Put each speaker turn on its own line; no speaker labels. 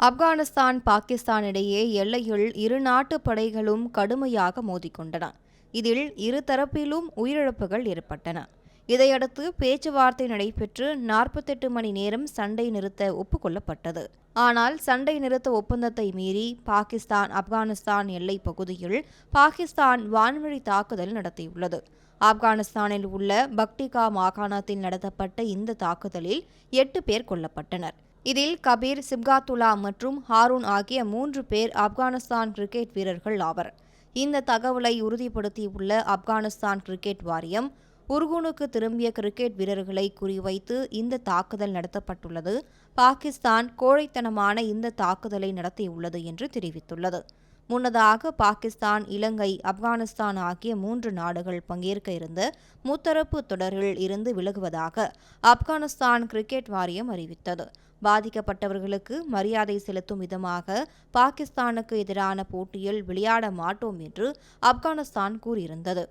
ஆப்கானிஸ்தான் பாகிஸ்தான் இடையே எல்லையில் இரு நாட்டு படைகளும் கடுமையாக மோதிக்கொண்டன. இதில் இரு தரப்பிலும் உயிரிழப்புகள் ஏற்பட்டன. இதையடுத்து பேச்சுவார்த்தை நடைபெற்று 48 மணி நேரம் சண்டை நிறுத்த ஒப்புக்கொள்ளப்பட்டது. ஆனால் சண்டை நிறுத்த ஒப்பந்தத்தை மீறி பாகிஸ்தான் ஆப்கானிஸ்தான் எல்லைப் பகுதியில் பாகிஸ்தான் வான்வழி தாக்குதல் நடத்தியுள்ளது. ஆப்கானிஸ்தானில் உள்ள பக்டிகா மாகாணத்தில் நடத்தப்பட்ட இந்த தாக்குதலில் 8 பேர் கொல்லப்பட்டனர். இதில் கபீர், சிப்காத்துல்லா மற்றும் ஹாரூன் ஆகிய 3 பேர் ஆப்கானிஸ்தான் கிரிக்கெட் வீரர்கள் ஆவர். இந்த தகவலை உறுதிப்படுத்தியுள்ள ஆப்கானிஸ்தான் கிரிக்கெட் வாரியம், உர்கூனுக்கு திரும்பிய கிரிக்கெட் வீரர்களை குறிவைத்து இந்த தாக்குதல் நடத்தப்பட்டுள்ளது. பாகிஸ்தான் கோழைத்தனமான இந்த தாக்குதலை நடத்தியுள்ளது என்று தெரிவித்துள்ளது. முன்னதாக பாகிஸ்தான், இலங்கை, ஆப்கானிஸ்தான் ஆகிய 3 நாடுகள் பங்கேற்க இருந்த முத்தரப்பு தொடரில் இருந்து விலகுவதாக ஆப்கானிஸ்தான் கிரிக்கெட் வாரியம் அறிவித்தது. பாதிக்கப்பட்டவர்களுக்கு மரியாதை செலுத்தும் விதமாக பாகிஸ்தானுக்கு எதிரான போட்டியில் விளையாட மாட்டோம் என்று ஆப்கானிஸ்தான் கூறியிருந்தது.